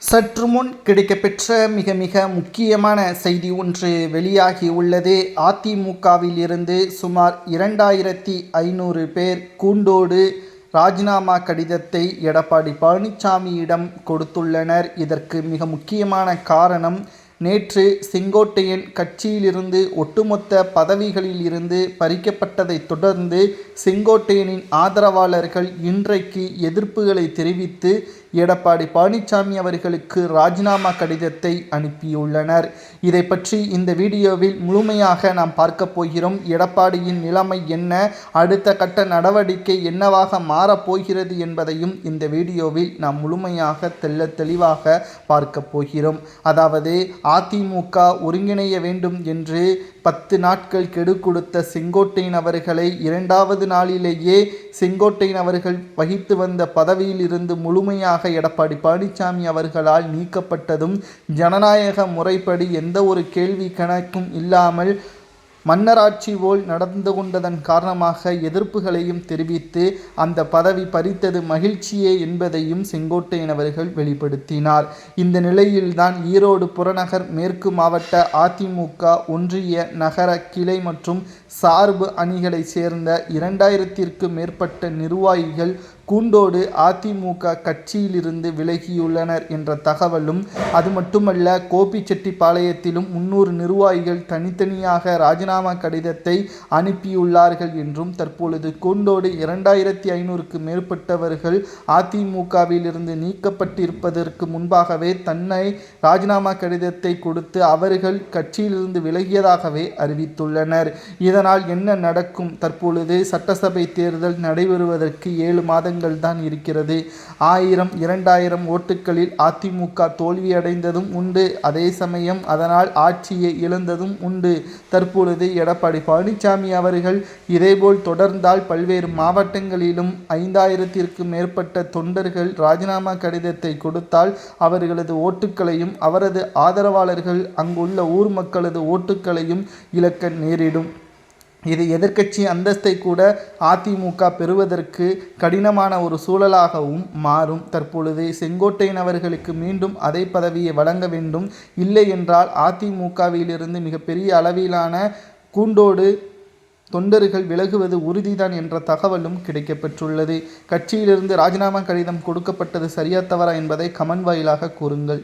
சற்று முன் கிடைக்கப்பெற்ற மிக முக்கியமான செய்தி ஒன்று வெளியாகி உள்ளது. அதிமுகவில் இருந்து சுமார் 2500 பேர் கூண்டோடு ராஜினாமா கடிதத்தை எடப்பாடி பழனிசாமியிடம் கொடுத்துள்ளனர். இதற்கு மிக முக்கியமான காரணம், நேற்று செங்கோட்டையன் கட்சியிலிருந்து ஒட்டுமொத்த பதவிகளில் இருந்து பறிக்கப்பட்டதை தொடர்ந்து செங்கோட்டையனின் ஆதரவாளர்கள் இன்றைக்கு எதிர்ப்புகளை தெரிவித்து எடப்பாடி பழனிசாமி அவர்களுக்கு ராஜினாமா கடிதத்தை அனுப்பியுள்ளனர். இதை பற்றி இந்த வீடியோவில் முழுமையாக நாம் பார்க்க போகிறோம். எடப்பாடியின் நிலைமை என்ன, அடுத்த கட்ட நடவடிக்கை என்னவாக மாறப்போகிறது என்பதையும் இந்த வீடியோவில் நாம் முழுமையாக தெளிவாக பார்க்க போகிறோம். அதாவது, அதிமுக ஒருங்கிணைய வேண்டும் என்று 10 நாட்கள் கெடு கொடுத்த செங்கோட்டையன் அவர்களை 2வது நாளிலேயே செங்கோட்டையன் அவர்கள் வகித்து வந்த பதவியில் இருந்து முழுமையாக எடப்பாடி பழனிசாமி அவர்களால் நீக்கப்பட்டதும், ஜனநாயக முறைப்படி எந்த ஒரு கேள்வி கணக்கும் இல்லாமல் மன்னராட்சி போல் நடந்து கொண்டதன் காரணமாக எதிர்ப்புகளையும் தெரிவித்து அந்த பதவி பறித்தது மகிழ்ச்சியே என்பதையும் செங்கோட்டையன் அவர்கள் வெளிப்படுத்தினார். இந்த நிலையில்தான் ஈரோடு புறநகர் மேற்கு மாவட்ட அதிமுக ஒன்றிய நகர கிளை மற்றும் சார்பு அணிகளை சேர்ந்த 2000க்கும் மேற்பட்ட நிர்வாகிகள் கூண்டோடு அதிமுக கட்சியிலிருந்து விலகியுள்ளனர் என்ற தகவலும், அது மட்டுமல்ல, கோபிச்செட்டிப்பாளையத்திலும் 300 நிர்வாகிகள் தனித்தனியாக ராஜினாமா கடிதத்தை அனுப்பியுள்ளார்கள் என்றும், தற்பொழுது கூண்டோடு 2500க்கும் மேற்பட்டவர்கள் அதிமுகவிலிருந்து நீக்கப்பட்டிருப்பதற்கு முன்பாகவே தன்னை ராஜினாமா கடிதத்தை கொடுத்து அவர்கள் கட்சியிலிருந்து விலகியதாகவே அறிவித்துள்ளனர். இதனால் என்ன நடக்கும்? தற்பொழுது சட்டசபை தேர்தல் நடைபெறுவதற்கு 7 மாதங்கள் தான் இருக்கிறது. 1000 2000 ஓட்டுகளில் அதிமுக தோல்வியடைந்ததும் உண்டு. அதே சமயம் அதனால் ஆட்சியை இழந்ததும் உண்டு. தற்பொழுது எடப்பாடி பழனிசாமி அவர்கள் இதேபோல் தொடர்ந்தால் பல்வேறு மாவட்டங்களிலும் 5000க்கும் மேற்பட்ட தொண்டர்கள் ராஜினாமா கடிதத்தை கொடுத்தால் அவர்களது ஓட்டுக்களையும் அவரது ஆதரவாளர்கள் அங்குள்ள ஊர் மக்களது ஓட்டுக்களையும் இழக்க நேரிடும். இது எதிர்க்கட்சி அந்தஸ்தை கூட அதிமுக பெறுவதற்கு கடினமான ஒரு சூழலாகவும் மாறும். தற்பொழுது செங்கோட்டையன் அவர்களுக்கு மீண்டும் அதே பதவியை வழங்க வேண்டும். இல்லை என்றால் அதிமுகவிலிருந்து மிகப்பெரிய அளவிலான கூண்டோடு தொண்டர்கள் விலகுவது உறுதிதான் என்ற தகவலும் கிடைக்கப்பெற்றுள்ளது. கட்சியிலிருந்து ராஜினாமா கடிதம் கொடுக்கப்பட்டது சரியா தவறா என்பதை கமெண்ட் வாயிலாக கூறுங்கள்.